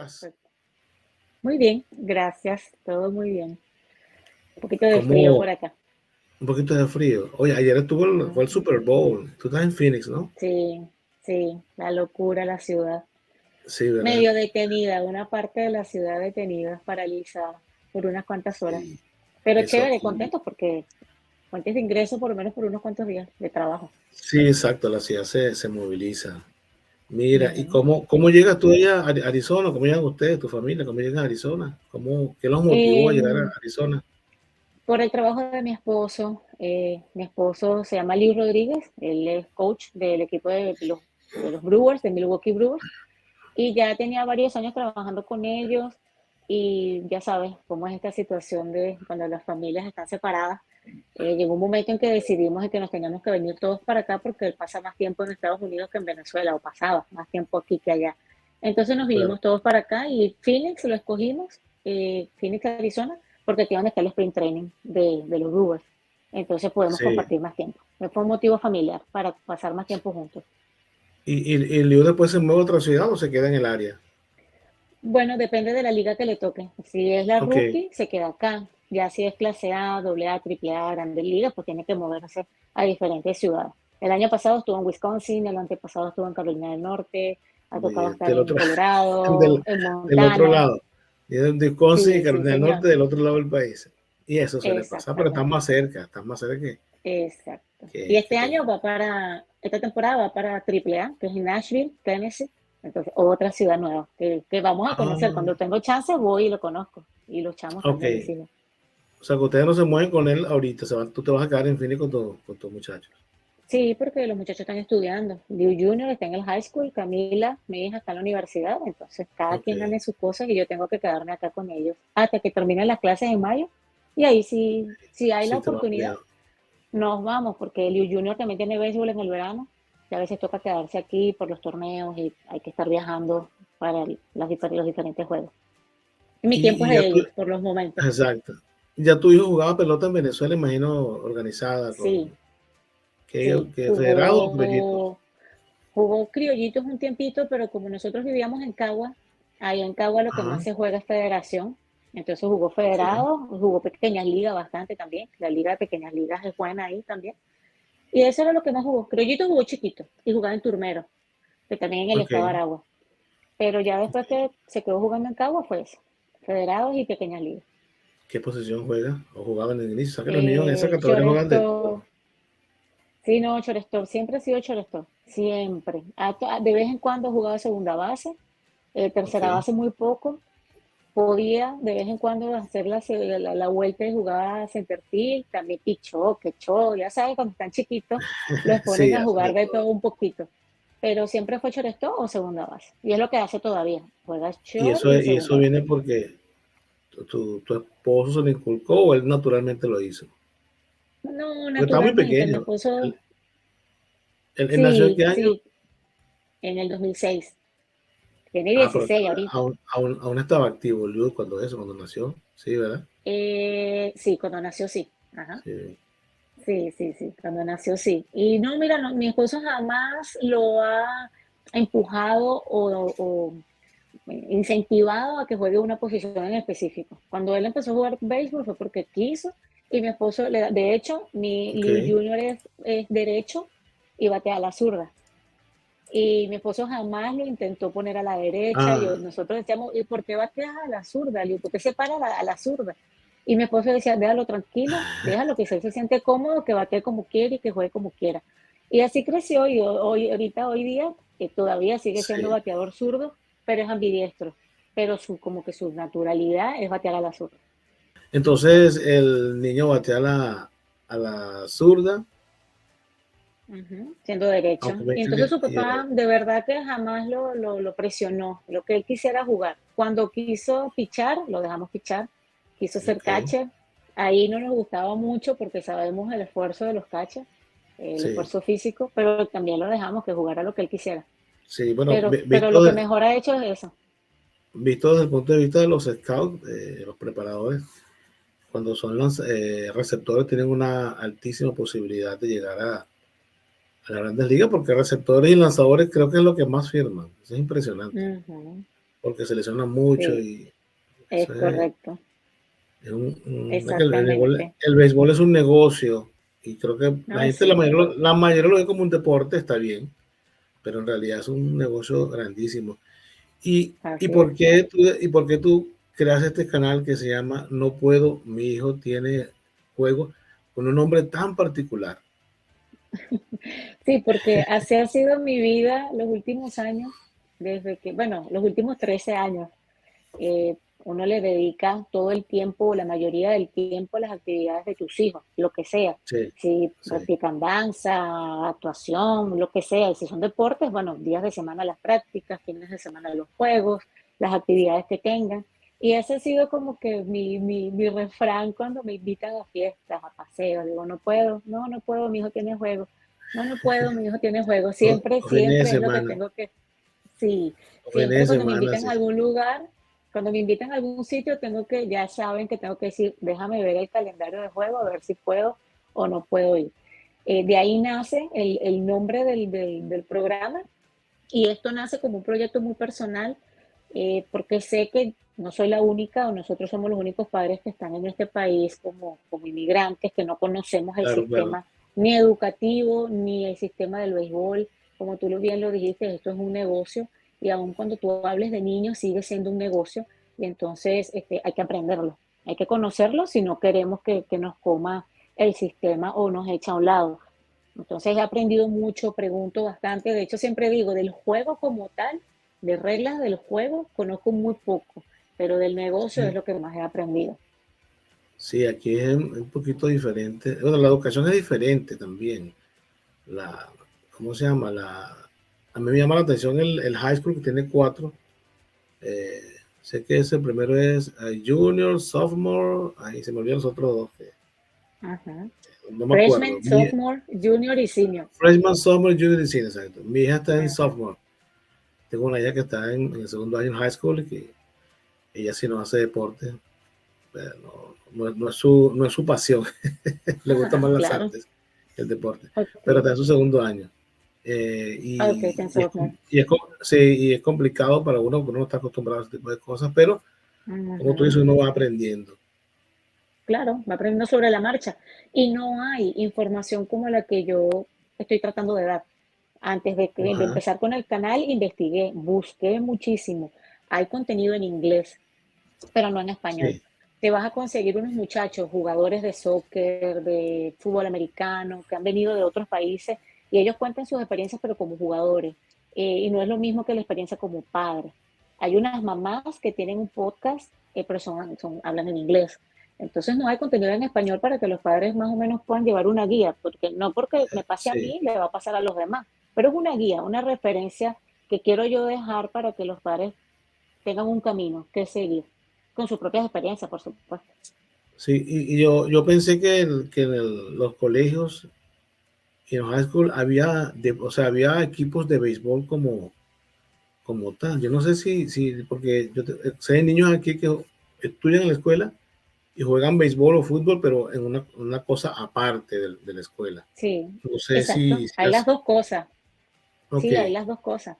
estás? Perfecto. Muy bien, gracias, todo muy bien. Un poquito de frío ¿Cómo? por acá. Un poquito de frío. Oye, ayer fue el Ujú. Super Bowl. Tú estás en Phoenix, ¿no? Sí, sí, la locura, la ciudad. Sí, ¿verdad? Medio detenida, una parte de la ciudad detenida, paralizada por unas cuantas horas. Sí, Pero eso chévere, aquí. contentos porque fuentes de ingreso por lo menos por unos cuantos días de trabajo. Sí, exacto, la ciudad se moviliza. Mira, ¿y Ujú. cómo llegas tú allá a Arizona? ¿Cómo llegan ustedes, tu familia? ¿Cómo llegan a Arizona? ¿Qué los motivó a llegar a Em, Arizona? por el trabajo de mi esposo se llama Liu Rodríguez, él es coach del equipo de los Brewers, de Milwaukee Brewers. Y ya tenía varios años trabajando con ellos y ya sabes cómo es esta situación de cuando las familias están separadas. Llegó un momento en que decidimos de que nos teníamos que venir todos para acá porque él pasa más tiempo en Estados Unidos que en Venezuela, o pasaba más tiempo aquí que allá. Entonces nos Claro. vinimos todos para acá y Phoenix lo escogimos, Phoenix, Arizona, porque aquí es donde está el sprint training de los Brewers. Entonces podemos Sí. compartir más tiempo. Fue un motivo familiar para pasar más tiempo juntos. ¿Y Liu después se mueve a otra ciudad o se queda en el área? Bueno, depende de la liga que le toque. Si es la Ok, rookie, se queda acá. Ya si es clase A, doble A, triple A, grandes ligas, pues tiene que moverse a diferentes ciudades. El año pasado estuvo en Wisconsin, el antepasado estuvo en Carolina del Norte, ha tocado estar del en otro, Colorado, del, en del otro Montana. lado. Y de Wisconsin y Sí, sí, Carolina del señor. Norte del otro lado del país. Y eso suele pasar, pero Exactamente. están más cerca Exacto. Y que este te año esta temporada va para triple A, que es en Nashville, Tennessee. Entonces, otra ciudad nueva que vamos a conocer. Ah, Cuando tengo chance, voy y lo conozco. Y los chamos ok. también, mis hijos. O sea, que ustedes no se mueven con él ahorita, tú te vas a quedar en Phoenix con tus muchachos. Sí, porque los muchachos están estudiando. Liu Junior está en el high school, Camila, mi hija, está en la universidad, entonces cada Ok, quien anda en sus cosas y yo tengo que quedarme acá con ellos hasta que terminen las clases en mayo. Y ahí sí, si hay la sí, te lo oportunidad, envío. nos vamos, porque Liu Junior también tiene béisbol en el verano y a veces toca quedarse aquí por los torneos y hay que estar viajando para los diferentes juegos. Y mi tiempo es Y de ya tú, ellos, por los momentos. exacto. Ya tu hijo jugaba pelota en Venezuela, imagino, organizada Sí, sí, que federado o criollito. jugó criollitos un tiempito, pero como nosotros vivíamos en Cagua, ahí en Cagua lo que Ajá, más se juega es federación. Entonces jugó ok, federado, jugó pequeñas ligas bastante también. La liga de pequeñas ligas es buena ahí también. Y eso era lo que más jugó. Criollito jugó chiquito y jugaba en Turmero, que también en el ok. estado de Aragua. Pero ya después que se quedó jugando en Cagua fue eso. Federados y pequeñas ligas. ¿Qué posición juega? ¿O jugaba en el inicio? O sea, que los niños en esa categoría juegan de todo. Shortstop. Sí, no, shortstop. Siempre ha sido shortstop. Siempre. De vez en cuando jugaba segunda base. Ok. Tercera base muy poco. Podía de vez en cuando hacer la vuelta y jugar center field, también pichó, quechó, ya sabes, cuando están chiquitos los ponen Sí, a hace de jugar de todo. todo un poquito. Pero siempre fue shortstop o segunda base. Y es lo que hace todavía. Juega short y Y eso segunda base. viene porque tu esposo se lo inculcó o él naturalmente lo hizo. No, Porque estaba muy naturalmente, mi pequeño. esposo, Él nació en sí, qué año? sí, en el 2006. Tiene Ah, pero 16 ahorita. aún estaba activo Liu cuando nació. Sí, ¿verdad? Sí, cuando nació sí. Ajá. Sí. Sí, sí, sí, cuando nació sí. Y no, mira, mi esposo jamás lo ha empujado o incentivado a que juegue una posición en específico. Cuando él empezó a jugar béisbol fue porque quiso y mi esposo, de hecho, mi Ok. Liu Junior es derecho y batea a la zurda. Y mi esposo jamás lo intentó poner a la derecha. Ah, Nosotros decíamos, ¿y por qué bateas a la zurda? Le digo, ¿por qué se para a la zurda? Y mi esposo decía, déjalo tranquilo, déjalo que él se siente cómodo, que batee como quiere y que juegue como quiera. Y así creció y hoy día, que todavía sigue siendo sí. bateador zurdo, pero es ambidiestro. Pero como que su naturalidad es batear a la zurda. Entonces el niño batea a la zurda, Ujú, siendo derecho. aunque me Y dice entonces su que. papá de verdad que jamás lo presionó, lo que él quisiera jugar. Cuando quiso pichar, lo dejamos pichar, quiso ser Ok. catcher. Ahí no nos gustaba mucho porque sabemos el esfuerzo de los catchers, el Sí. esfuerzo físico, pero también lo dejamos que jugara lo que él quisiera. Sí, bueno, Pero lo que mejor ha hecho es eso. visto desde el punto de vista de los scouts, los preparadores, cuando son los receptores tienen una altísima posibilidad de llegar a las grandes ligas porque receptores y lanzadores creo que es lo que más firman. Eso es impresionante. Ujú. porque se lesiona mucho Sí, y es eso correcto. es que Exactamente. el béisbol es un negocio y creo que la Ay, gente, sí, la mayoría lo ve como un deporte, está bien, pero en realidad es un negocio grandísimo. así es. ¿Y por qué tú creas este canal que se llama No Puedo, mi hijo tiene juego con un nombre tan particular? Sí, porque así ha sido mi vida los últimos años, desde que, bueno, los últimos 13 años. Uno le dedica todo el tiempo, la mayoría del tiempo a las actividades de tus hijos, lo que sea. Sí, Si sí, practican danza, actuación, lo que sea. Y si son deportes, bueno, días de semana las prácticas, fines de semana los juegos, las actividades que tengan. Y ese ha sido como que mi refrán cuando me invitan a fiestas, a paseos. Digo, no puedo, no puedo, mi hijo tiene juego. No, no puedo, mi hijo tiene juego. Siempre, los fines de siempre es lo que semana, tengo que. Sí, los fines siempre de cuando me semana, invitan sí. a algún lugar, cuando me invitan a algún sitio, tengo que, ya saben que tengo que decir, déjame ver el calendario de juego, a ver si puedo o no puedo ir. De ahí nace el nombre del programa y esto nace como un proyecto muy personal, porque sé que no soy la única o nosotros somos los únicos padres que están en este país como inmigrantes, que no conocemos el Claro, claro. sistema ni educativo ni el sistema del béisbol. Como tú bien lo dijiste, esto es un negocio y aun cuando tú hables de niños sigue siendo un negocio y entonces hay que aprenderlo, hay que conocerlo si no queremos que nos coma el sistema o nos echa a un lado. Entonces he aprendido mucho, pregunto bastante. De hecho, siempre digo, del juego como tal, de reglas del juego, conozco muy poco, pero del negocio es Sí, lo que más he aprendido. sí, aquí es un poquito diferente. Bueno, la educación es diferente también. La, ¿Cómo se llama? A mí me llama la atención el high school que tiene cuatro. Eh, sé que ese primero es junior, sophomore, ahí se me olvidan los otros dos, que Ajá. no me acuerdo. Freshman, sophomore, junior y senior. Freshman, sophomore, junior y senior, exacto. Mi hija está en Ajá. sophomore. Tengo una hija que está en el segundo año en high school y que ella sí no hace deporte, pero no es su pasión. Le gustan más las Claro. artes que el deporte, pero Ok. está en su segundo año. Ok, está en sophomore. Sí, y es complicado para uno, porque uno no está acostumbrado a ese tipo de cosas, pero como tú Ajá. dices, uno va aprendiendo. Claro, va aprendiendo sobre la marcha. Y no hay información como la que yo estoy tratando de dar. Antes de Ajá, empezar con el canal, investigué, busqué muchísimo. Hay contenido en inglés, pero no en español. sí, Te vas a conseguir unos muchachos, jugadores de soccer, de fútbol americano, que han venido de otros países y ellos cuentan sus experiencias, pero como jugadores. Y no es lo mismo que la experiencia como padre. Hay unas mamás que tienen un podcast, pero hablan en inglés. Entonces no hay contenido en español para que los padres más o menos puedan llevar una guía, porque no porque me pase a sí. mí, le va a pasar a los demás, pero es una guía, una referencia que quiero yo dejar para que los padres tengan un camino que seguir, con sus propias experiencias, por supuesto. Sí, y yo pensé que los colegios y en high school o sea, había equipos de béisbol como tal. Yo no sé si porque sé de niños aquí que estudian en la escuela y juegan béisbol o fútbol, pero en una cosa aparte de la escuela. Sí, No sé exacto. si Hay las dos cosas. ok, Sí, hay las dos cosas.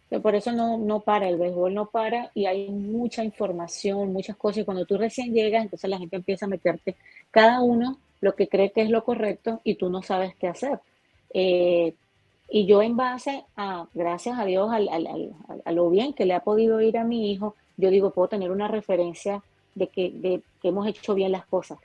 Pero por eso no para, el béisbol no para y hay mucha información, muchas cosas. Y cuando tú recién llegas, entonces la gente empieza a meterte cada uno lo que cree que es lo correcto y tú no sabes qué hacer. Eh, y yo en base a, gracias a Dios, a lo bien que le ha podido ir a mi hijo, yo digo, puedo tener una referencia de que hemos hecho bien las cosas.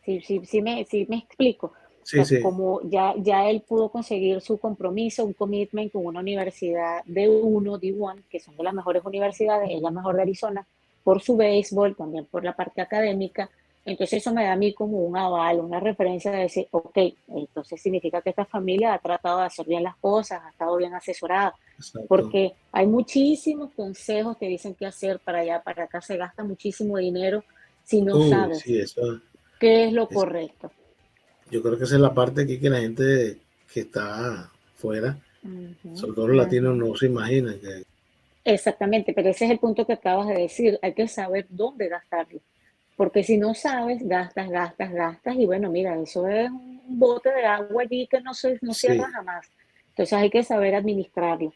Sí me explico. O sí, sea, sí, como ya él pudo conseguir su compromiso, un commitment con una universidad D1, D1, que son de las mejores universidades, es la mejor de Arizona, por su béisbol, también por la parte académica. Entonces eso me da a mí como un aval, una referencia de decir, ok, entonces significa que esta familia ha tratado de hacer bien las cosas, ha estado bien asesorada, exacto. porque hay muchísimos consejos que dicen qué hacer para allá, para acá, se gasta muchísimo dinero si no Uy, sabes sí, eso qué es lo es, correcto. yo creo que esa es la parte aquí que la gente que está fuera, Ujú, sobre todo los latinos, ujú. no se imaginan Exactamente, pero ese es el punto que acabas de decir. Hay que saber dónde gastarlo. Porque si no sabes, gastas, gastas, gastas. Y bueno, mira, eso es un bote de agua allí que no cierra sí, jamás. Entonces hay que saber administrarlo.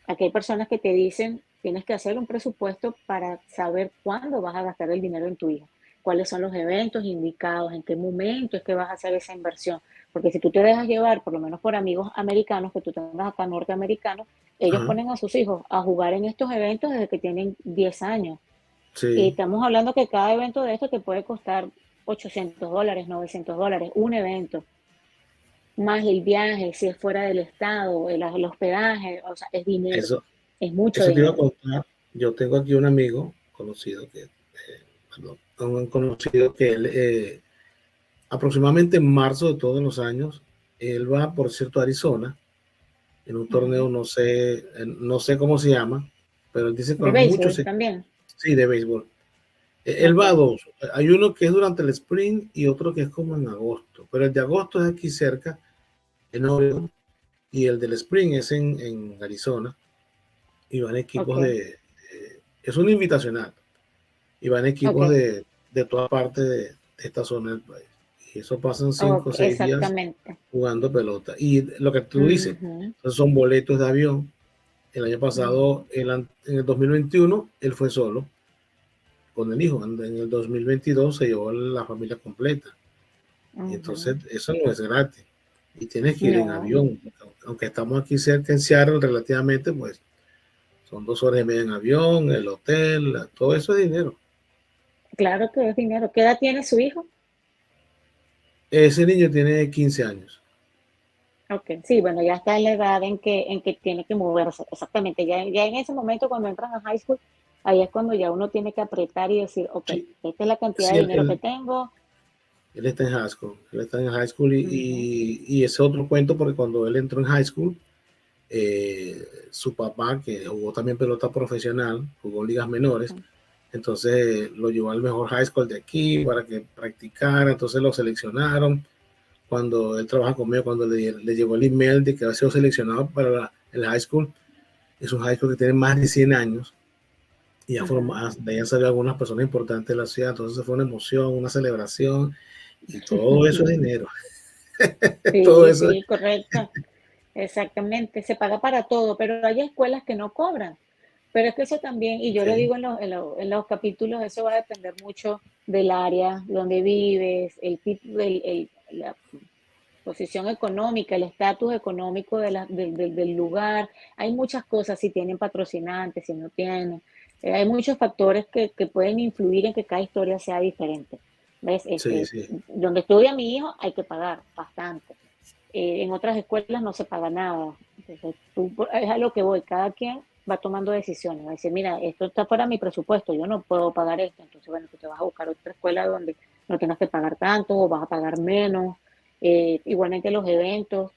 Aquí hay personas que te dicen, tienes que hacer un presupuesto para saber cuándo vas a gastar el dinero en tu hijo, cuáles son los eventos indicados, en qué momento es que vas a hacer esa inversión. Porque si tú te dejas llevar, por lo menos por amigos americanos que tú tengas acá norteamericanos, ellos Ajá, ponen a sus hijos a jugar en estos eventos desde que tienen 10 años. Y sí, estamos hablando que cada evento de esto te puede costar $800, $900, un evento, más el viaje, si es fuera del estado, el hospedaje, o sea, es dinero, eso, es mucho eso te iba a dinero. contar. Yo tengo aquí un amigo conocido perdón, un conocido que él, aproximadamente en marzo de todos los años, él va, por cierto, a Arizona, en un torneo, Ujú. no sé cómo se llama, pero él dice que De van muchos, béisbol también. sí, de béisbol. Él Ok, va a dos. Hay uno que es durante el sprint y otro que es como en agosto. Pero el de agosto es aquí cerca, en Oregon, y el del sprint es en Arizona. Y van equipos ok, es un invitacional. Y van ok, equipos de toda parte de esta zona del país. Y eso pasan cinco o ok, 6 días exactamente. jugando pelota. Y lo que tú dices, Ujú, son boletos de avión. El año pasado, ujú. en el 2021, él fue solo con el hijo. En el 2022 se llevó la familia completa. Y entonces Ujú. eso no es gratis. Y tienes que ir en No, avión. Aunque estamos aquí cerca en Seattle relativamente, pues son 2 horas y media en avión, el hotel, todo eso es dinero. claro que es dinero. ¿Qué edad tiene su hijo? Ese niño tiene 15 años. Ok, sí, bueno, ya está en la edad en que tiene que moverse, exactamente. Ya en ese momento cuando entran a high school, ahí es cuando ya uno tiene que apretar y decir, ok, Sí, esta es la cantidad sí, de él, dinero que él- tengo. él está en high school. Él está en high school Ujú, y ese otro cuento porque cuando él entró en high school, su papá, que jugó también pelota profesional, jugó en ligas menores, ujú, entonces lo llevó al mejor high school de aquí para que practicara, entonces lo seleccionaron. Cuando él trabaja conmigo, cuando le llegó el email de que ha sido seleccionado para el high school, es un high school que tiene más de 100 años y ya ajá. de ahí han salido algunas personas importantes de la ciudad, entonces fue una emoción, una celebración y todo eso es dinero, todo Sí, eso es, sí, correcto. Exactamente, se paga para todo, pero hay escuelas que no cobran. Pero es que eso también, y yo lo okay. digo en los capítulos, eso va a depender mucho del área donde vives, el tipo, la posición económica, el estatus económico del lugar. Hay muchas cosas, si tienen patrocinantes, si no tienen. Hay muchos factores que pueden influir en que cada historia sea diferente. ¿Ves? Sí, sí. Donde estudia mi hijo hay que pagar bastante. En otras escuelas no se paga nada. Entonces, es a lo que voy, cada quien va tomando decisiones, va a decir, mira, esto está fuera de mi presupuesto, yo no puedo pagar esto, entonces bueno, tú te vas a buscar otra escuela donde no tengas que pagar tanto o vas a pagar menos. Igualmente los eventos,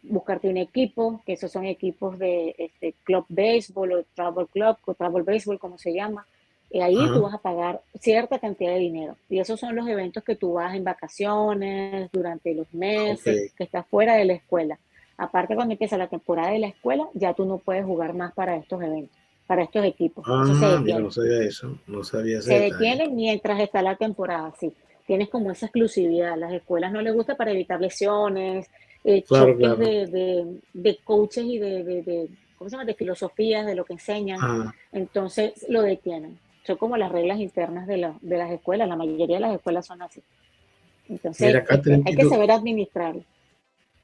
buscarte un equipo, que esos son equipos de club baseball o travel baseball, como se llama. Ahí tú Ajá, vas a pagar cierta cantidad de dinero. Y esos son los eventos que tú vas en vacaciones, durante los ok. meses, que estás fuera de la escuela. Aparte, cuando empieza la temporada de la escuela, ya tú no puedes jugar más para estos eventos, para estos equipos. Eso se Ah, mira, no detiene. sabía eso, no sabía ese Se detalle. detiene mientras está la temporada, sí. Tienes como esa exclusividad. A las escuelas no les gusta para evitar lesiones, Claro, choques claro. de coaches y ¿cómo se llama? De filosofías, de lo que enseñan. Ajá. Entonces lo detienen. Son como las reglas internas de las escuelas. La mayoría de las escuelas son así. Entonces Mira, Catherine, hay que saber administrarlo.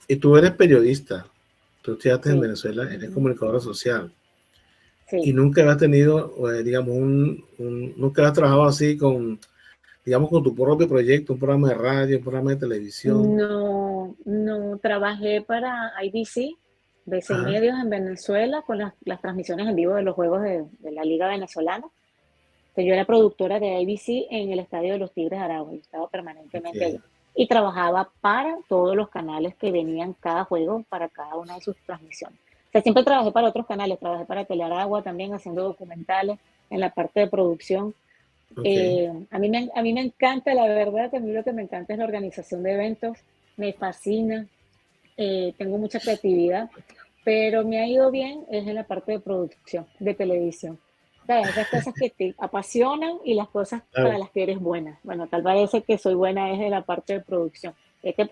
y tú eres periodista, tú estudiaste en Sí. Venezuela, eres Ujú. comunicadora social y Sí. nunca habías tenido, digamos, nunca habías trabajado así digamos, con tu propio proyecto, un programa de radio, un programa de televisión. No, no, trabajé para IBC, BC Ajá, Medios en Venezuela, con las transmisiones en vivo de los juegos de la Liga Venezolana. Yo era productora de IBC en el Estadio de los Tigres de Aragua, yo estaba permanentemente ok. allá. Y trabajaba para todos los canales que venían cada juego, para cada una de sus transmisiones. O sea, siempre trabajé para otros canales, trabajé para Telearagua también haciendo documentales en la parte de producción. Ok. A mí me encanta, la verdad, que a mí lo que me encanta es la organización de eventos, me fascina, tengo mucha creatividad, pero me ha ido bien es en la parte de producción, de televisión. ¿Sabes? Esas cosas que te apasionan y las cosas para Claro. las que eres buena. Bueno, tal vez ese que soy buena es en la parte de producción. Este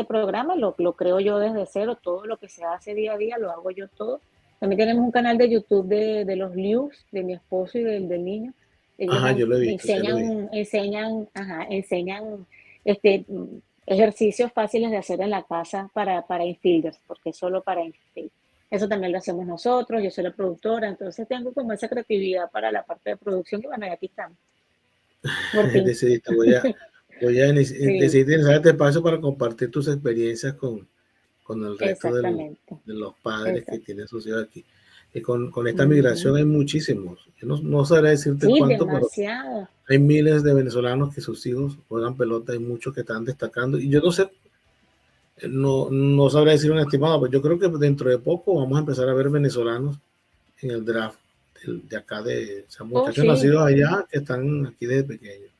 programa lo creo yo desde cero, todo lo que se hace día a día lo hago yo todo También tenemos un canal de YouTube de los Lius, de mi esposo y del niño. Ellos Ajá, yo lo he visto, sí lo he visto. enseñan ejercicios fáciles de hacer en la casa para infielders, porque es solo para infield. Eso también lo hacemos nosotros, yo soy la productora, entonces tengo como esa creatividad para la parte de producción y bueno, y aquí estamos, por fin. Decidiste, Sí, decidiste utilizar este espacio para compartir tus experiencias con el resto exactamente, de los padres que exacto. tienen sus hijos aquí. Y con esta Ujú. migración hay muchísimos. Yo no sabré decirte Sí, cuánto, pero demasiado. hay miles de venezolanos que sus hijos juegan pelota, hay muchos que están destacando. Y yo no sé, no sabré decir un estimado, pero yo creo que dentro de poco vamos a empezar a ver venezolanos en el draft de acá, o sea, Oh, muchachos sí, nacidos allá que están aquí desde pequeños.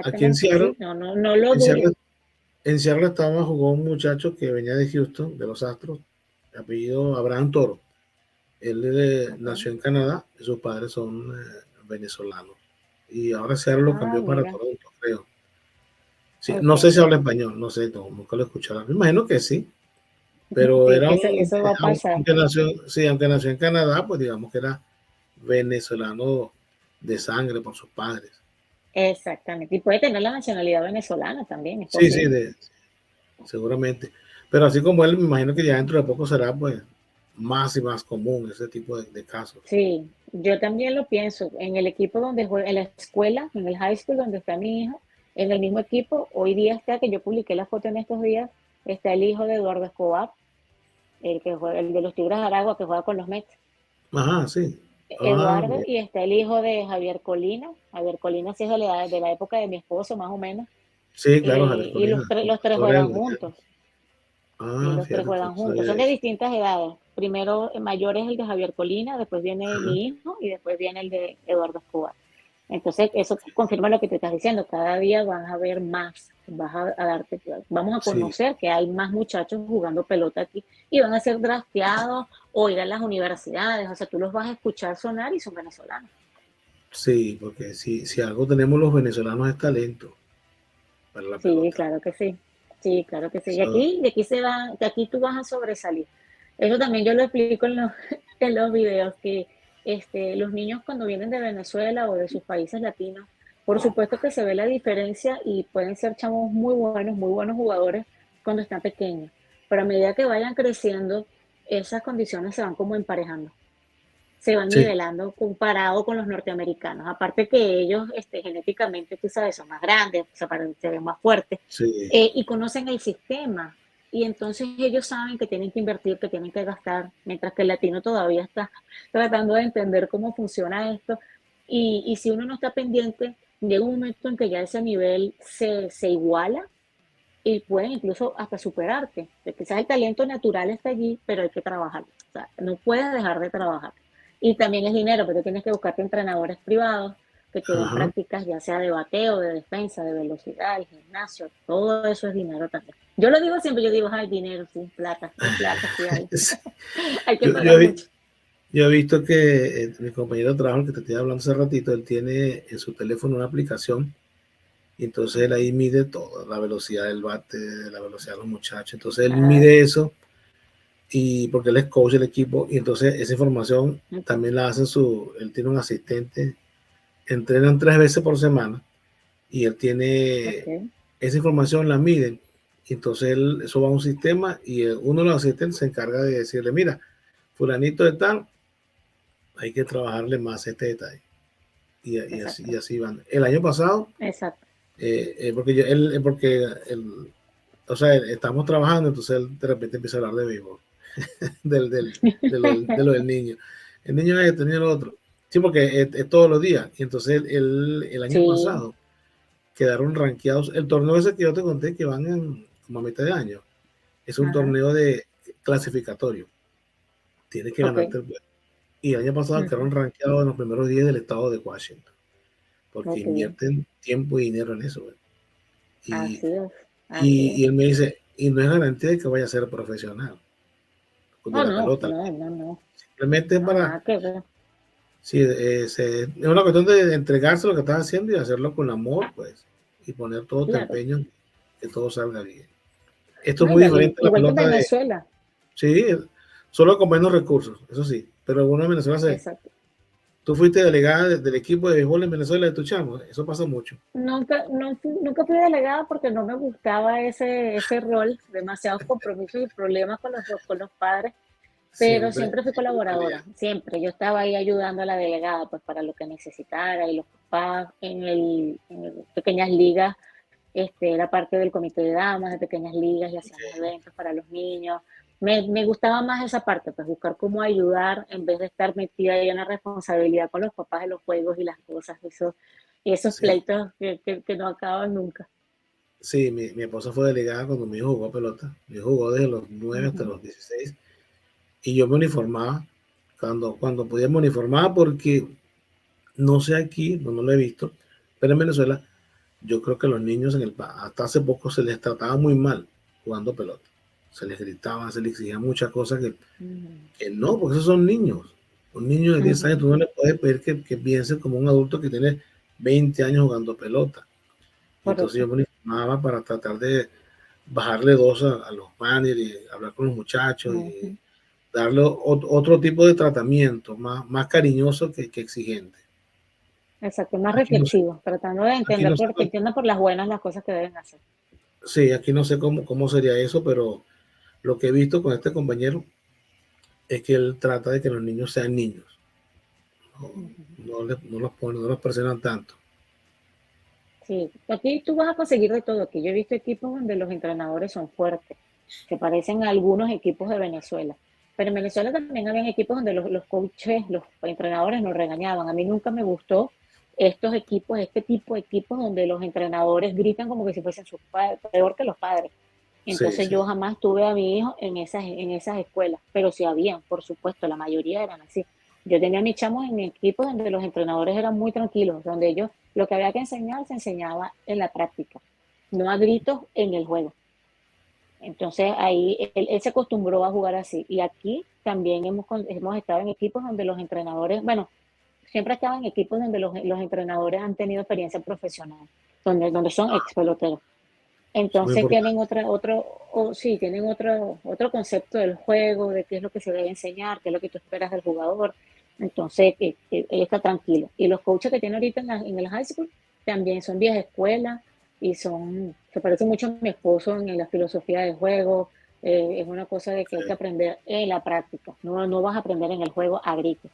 Aquí en exactamente, Seattle, sí, no lo en dudo. Seattle, en Seattle jugó un muchacho que venía de Houston, de los Astros, de apellido Abraham Toro. Él Okay. nació en Canadá y sus padres son venezolanos. Y ahora Seattle lo Ah, cambió para mira, Toronto, creo. Sí, no sé si ok. habla español, no sé, nunca lo he escuchado. Me imagino que sí, pero Sí, era que eso va a pasar. aunque nació en Canadá, pues digamos que era venezolano de sangre por sus padres. Exactamente. Y puede tener la nacionalidad venezolana también, es Sí, sí, posible. seguramente. Pero así como él, me imagino que ya dentro de poco será pues más y más común ese tipo de casos. Sí, yo también lo pienso. En el equipo donde juega, en la escuela, en el high school donde está mi hijo, en el mismo equipo, hoy día está, que yo publiqué la foto en estos días, está el hijo de Eduardo Escobar, el que juega, el de los Tigres de Aragua, que juega con los Mets. Ajá, sí. Ah, Eduardo, bien. y está el hijo de Javier Colina. Javier Colina sí es de la época de mi esposo, más o menos. Sí, claro, Javier Y Colina, los tres sobre juegan él. juntos. Y Ah, los tres fíjate tú, juegan no juntos. sabía Son de eso. distintas edades. Primero, el mayor es el de Javier Colina, después viene Ajá, mi hijo y después viene el de Eduardo Escobar. Entonces, eso confirma lo que te estás diciendo. Cada día vas a ver más, vamos a sí, conocer que hay más muchachos jugando pelota aquí y van a ser drafteados o ir a las universidades. O sea, tú los vas a escuchar sonar y son venezolanos. sí, porque si algo tenemos los venezolanos es talento para la Sí, pelota. claro que sí. Sí, claro que sí. Eso, De aquí de aquí tú vas a sobresalir. Eso también yo lo explico en en los videos, que los niños cuando vienen de Venezuela o de sus países latinos, por supuesto que se ve la diferencia y pueden ser chamos muy buenos jugadores cuando están pequeños. Pero a medida que vayan creciendo, esas condiciones se van como emparejando, se van sí, nivelando comparado con los norteamericanos. Aparte que ellos genéticamente, tú sabes, son más grandes, se ven más fuertes sí, y conocen el sistema. Y entonces ellos saben que tienen que invertir, que tienen que gastar, mientras que el latino todavía está tratando de entender cómo funciona esto. Y si uno no está pendiente, llega un momento en que ya ese nivel se iguala y pueden incluso hasta superarte. Quizás el talento natural está allí, pero hay que trabajar. O sea, no puedes dejar de trabajar. Y también es dinero, porque tienes que buscarte entrenadores privados que te den ajá. prácticas, ya sea de bateo, de defensa, de velocidad, el gimnasio, todo eso es dinero también. Yo lo digo siempre, yo digo, ay, dinero, sí, plata, sí hay. Sí. Hay que Yo, yo, pagar he vi- mucho. yo he visto que mi compañero de trabajo, que te estoy hablando hace ratito, él tiene en su teléfono una aplicación y entonces él ahí mide todo, la velocidad del bate, la velocidad de los muchachos. Entonces él Ah, mide eso y porque él es coach del equipo y entonces esa información ok, también la hace él tiene un asistente, entrenan 3 veces por semana y él tiene ok. esa información, la miden y entonces eso va a un sistema y uno de los asistentes se encarga de decirle, mira, fulanito de tal, hay que trabajarle más este detalle. Y Exacto, así van. El año pasado, exacto, porque o sea, estamos trabajando, entonces él de repente empieza a hablar de béisbol, de lo del niño. El niño es esto, el niño es lo otro. Sí, porque es todos los días. Y entonces el año sí, pasado quedaron rankeados. El torneo ese que yo te conté que van como a mitad de año, es un ajá, torneo de clasificatorio. Tienes que ok. ganarte el puesto. Y el año pasado quedaron Ujú. rankeados en los primeros 10 del estado de Washington, porque Ok, bien. invierten tiempo y dinero en eso. Y, Así es, así es. y él me dice, y no es garantía de que vaya a ser profesional de Oh, la no, pelota. no, no, no, Simplemente es no, para, nada que ver. sí, es una cuestión de entregarse lo que estás haciendo y hacerlo con amor, pues, y poner todo tu Claro. empeño, que todo salga bien. Esto es No, muy diferente a la igual que en pelota Venezuela. sí, Solo con menos recursos, eso sí. Pero bueno, en Venezuela Exacto. tú fuiste delegada del equipo de béisbol en Venezuela de tu chamo. Eso pasa mucho. Nunca fui delegada porque no me gustaba ese rol, demasiados compromisos y problemas con los padres, pero Siempre siempre fui hay una colaboradora, pelea. siempre. Yo estaba ahí ayudando a la delegada pues para lo que necesitara y los papás en pequeñas ligas, era parte del comité de damas de pequeñas ligas y hacíamos Okay. eventos para los niños. Me gustaba más esa parte, pues buscar cómo ayudar en vez de estar metida ahí en la responsabilidad con los papás de los juegos y las cosas, y esos Sí, pleitos que no acaban nunca. sí, mi esposa fue delegada cuando mi hijo jugó pelota. Mi hijo jugó desde los 9 hasta Ujú, los 16 y yo me uniformaba cuando podía me uniformaba porque no sé aquí, no lo he visto, pero en Venezuela yo creo que los niños hasta hace poco se les trataba muy mal jugando pelota. Se les gritaba, se les exigía muchas cosas ujú, que no, porque esos son niños. Un niño de 10 años ujú, tú no le puedes pedir que piense como un adulto que tiene 20 años jugando pelota. Y entonces yo correcto. me uniformaba para tratar de bajarle dos a los managers y hablar con los muchachos y Ujú. darle otro tipo de tratamiento, más cariñoso que exigente. Exacto, más Aquí no sé, reflexivo, tratando de aquí entender no sé, porque entienda por las buenas las cosas que deben hacer. sí, aquí no sé cómo sería eso, pero lo que he visto con este compañero es que él trata de que los niños sean niños, no, Ujú. no los presionan tanto. Sí, aquí tú vas a conseguir de todo. Aquí yo he visto equipos donde los entrenadores son fuertes, que parecen a algunos equipos de Venezuela. Pero en Venezuela también había equipos donde los coaches, los entrenadores nos regañaban. A mí nunca me gustó estos equipos, este tipo de equipos donde los entrenadores gritan como que si fuesen sus padres, peor que los padres. Sí, Entonces sí. yo jamás tuve a mi hijo en esas escuelas, pero sí habían, por supuesto, la mayoría eran así. Yo tenía a mis chamos en equipos donde los entrenadores eran muy tranquilos, donde ellos lo que había que enseñar se enseñaba en la práctica, no a gritos en el juego. Entonces ahí él se acostumbró a jugar así. Y aquí también hemos estado en equipos donde los entrenadores, bueno, siempre estaba en equipos donde los entrenadores han tenido experiencia profesional, donde son ex peloteros. Es muy Entonces importante. tienen sí, tienen otro concepto del juego, de qué es lo que se debe enseñar, qué es lo que tú esperas del jugador. Entonces, él está tranquilo. Y los coaches que tiene ahorita en el high school también son vieja escuela y se parecen mucho a mi esposo en la filosofía del juego. Es una cosa de que hay que aprender en la práctica. No vas a aprender en el juego a gritos.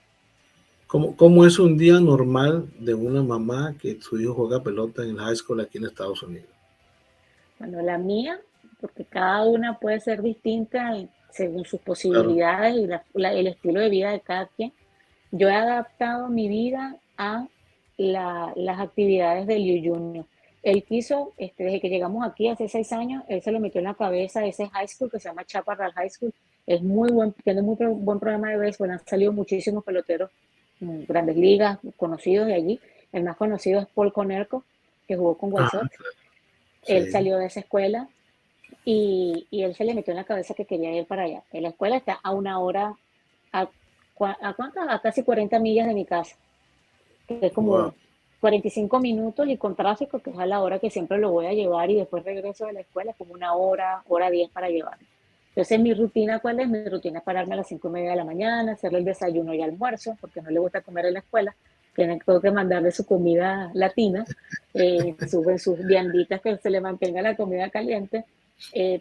¿Cómo es un día normal de una mamá que su hijo juega pelota en el high school aquí en Estados Unidos? Bueno, la mía, porque cada una puede ser distinta según sus Claro. posibilidades y el estilo de vida de cada quien. Yo he adaptado mi vida a las actividades de Liu Junior. Él quiso, desde que llegamos aquí hace 6 años, él se lo metió en la cabeza ese high school que se llama Chaparral High School. Es muy buen, tiene muy buen programa de béisbol. Han salido muchísimos peloteros, grandes ligas, conocidos de allí. El más conocido es Paul Conerco, que jugó con White Ah, Sox. Él sí. salió de esa escuela y él se le metió en la cabeza que quería ir para allá. La escuela está a una hora, ¿a cuántas? A casi 40 millas de mi casa, que es Wow. como 45 minutos y con tráfico, que es a la hora que siempre lo voy a llevar y después regreso de la escuela, es como una hora 10 para llevarlo. Entonces, mi rutina, ¿cuál es? Mi rutina es pararme a las 5:30 de la mañana, hacerle el desayuno y almuerzo, porque no le gusta comer en la escuela, tengo que mandarle su comida latina, sus vianditas que se le mantenga la comida caliente,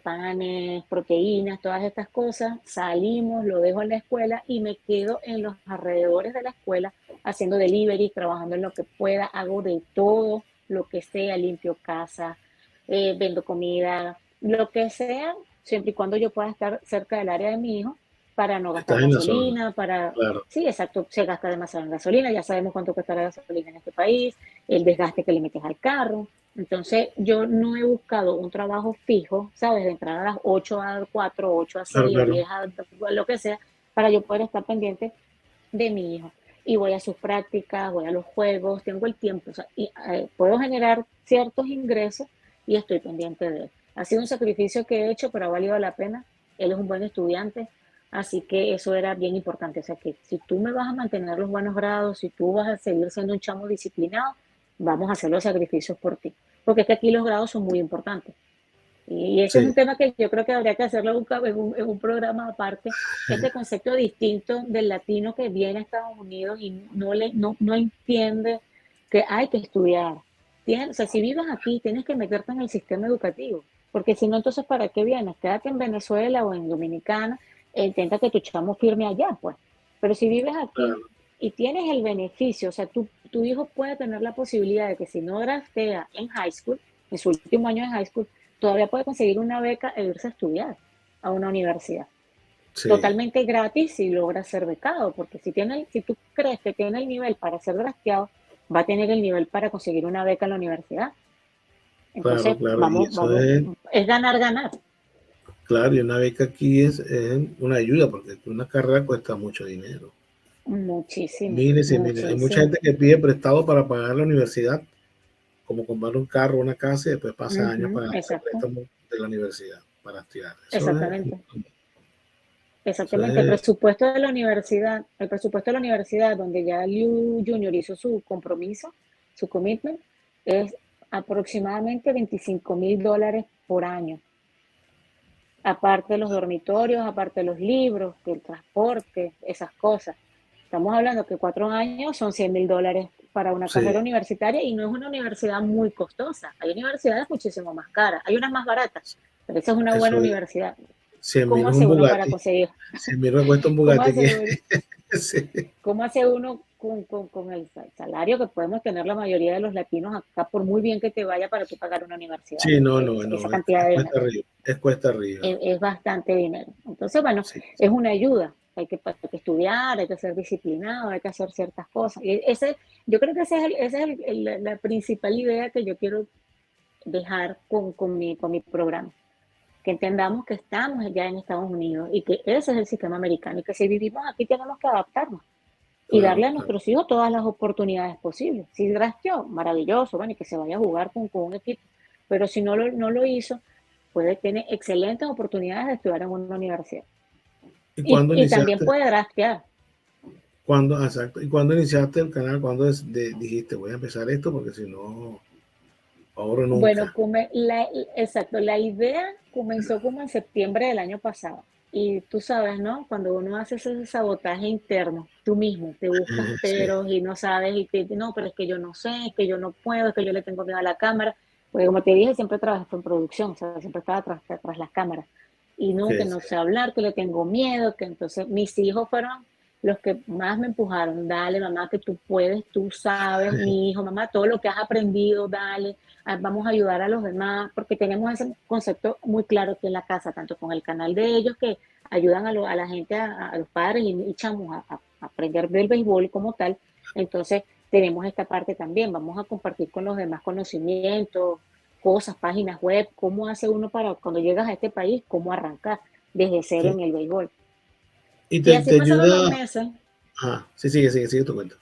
panes, proteínas, todas estas cosas. Salimos, lo dejo en la escuela y me quedo en los alrededores de la escuela haciendo delivery, trabajando en lo que pueda, hago de todo, lo que sea, limpio casa, vendo comida, lo que sea, siempre y cuando yo pueda estar cerca del área de mi hijo para no gastar Estás en la zona. gasolina, Claro. sí, exacto, se gasta demasiado en gasolina, ya sabemos cuánto cuesta la gasolina en este país, el desgaste que le metes al carro. Entonces, yo no he buscado un trabajo fijo, ¿sabes? De entrar a las 8 a 4, 8 a Claro, 6, a claro. 10, a lo que sea, para yo poder estar pendiente de mi hijo. Y voy a sus prácticas, voy a los juegos, tengo el tiempo, o sea, y puedo generar ciertos ingresos y estoy pendiente de él. Ha sido un sacrificio que he hecho, pero ha valido la pena. Él es un buen estudiante, así que eso era bien importante. O sea, que si tú me vas a mantener los buenos grados, si tú vas a seguir siendo un chamo disciplinado, vamos a hacer los sacrificios por ti. Porque es que aquí los grados son muy importantes. Y ese es un Sí, tema que yo creo que habría que hacerlo en un programa aparte, este concepto distinto del latino que viene a Estados Unidos y no entiende que hay que estudiar. O sea, si vives aquí, tienes que meterte en el sistema educativo, porque si no, entonces, ¿para qué vienes? Quédate en Venezuela o en Dominicana e intenta que tu chamo firme allá, pues. Pero si vives aquí claro, y tienes el beneficio, o sea, tu hijo puede tener la posibilidad de que si no draftea en high school, en su último año de high school, todavía puede conseguir una beca e irse a estudiar a una universidad. sí, Totalmente gratis si logra ser becado, porque si tú crees que tiene el nivel para ser drafteado, va a tener el nivel para conseguir una beca en la universidad. claro, Entonces, claro. Y eso es, es ganar, ganar. claro, y una beca aquí es una ayuda, porque una carrera cuesta mucho dinero. Muchísimo, Miles y miles. Hay mucha muchísimo. gente que pide prestado para pagar la universidad, como comprar un carro, una casa, y después pasa años Ujú, pagando el exacto, préstamo de la universidad para estudiar. exactamente. Eso Exactamente, es, el presupuesto de la universidad donde ya Liu Junior hizo su compromiso, su commitment, es aproximadamente $25,000 por año. Aparte de los dormitorios, aparte de los libros, del transporte, esas cosas. Estamos hablando que 4 años son $100,000 para una carrera sí, universitaria y no es una universidad muy costosa. Hay universidades muchísimo más caras, hay unas más baratas, pero esa es una buena eso es. universidad. 100 mil ¿Cómo es un hace uno para Bugatti. conseguir? 100 mil me cuesta un ¿Cómo Bugatti aquí. hace uno? Sí, ¿Cómo hace uno con el salario que podemos tener la mayoría de los latinos acá, por muy bien que te vaya para tú pagar una universidad? sí, no, no, Esa no, cantidad es de cuesta dinero arriba, es cuesta arriba. es bastante dinero. Entonces, bueno, Sí, es una ayuda. Hay que estudiar, hay que ser disciplinado, hay que hacer ciertas cosas. Yo creo que esa es la principal idea que yo quiero dejar con mi programa. Que entendamos que estamos ya en Estados Unidos y que ese es el sistema americano y que si vivimos aquí tenemos que adaptarnos y darle claro, a claro. nuestros hijos todas las oportunidades posibles. Si drafteó, maravilloso, bueno, y que se vaya a jugar con un equipo. Pero si no lo hizo, puede tener excelentes oportunidades de estudiar en una universidad. ¿Y cuándo Y también iniciaste? puede draftear. ¿Cuándo, exacto? ¿Y cuándo iniciaste el canal? ¿Cuándo dijiste voy a empezar esto? Porque si no, ahora Bueno, nunca. exacto, la idea comenzó como en septiembre del año pasado. Y tú sabes, ¿no? Cuando uno hace ese sabotaje interno, tú mismo te buscas Sí, peros y no sabes, no, pero es que yo no sé, es que yo no puedo, es que yo le tengo miedo a la cámara. Porque como te dije, siempre trabajé en producción, o sea, siempre estaba tras las cámaras. Y ok, no, que no sí, sé hablar, que le tengo miedo, que entonces mis hijos fueron los que más me empujaron. Dale, mamá, que tú puedes, tú sabes, mi hijo, mamá, todo lo que has aprendido, dale, vamos a ayudar a los demás, porque tenemos ese concepto muy claro aquí en la casa, tanto con el canal de ellos que ayudan a la gente, a los padres y chamos a aprender del béisbol como tal. Entonces, tenemos esta parte también, vamos a compartir con los demás conocimientos, cosas, páginas web, cómo hace uno para cuando llegas a este país, cómo arrancar desde cero sí. en el béisbol. Y Y te así pasaron los ayuda. meses, Ajá, sí, sigue tu cuenta.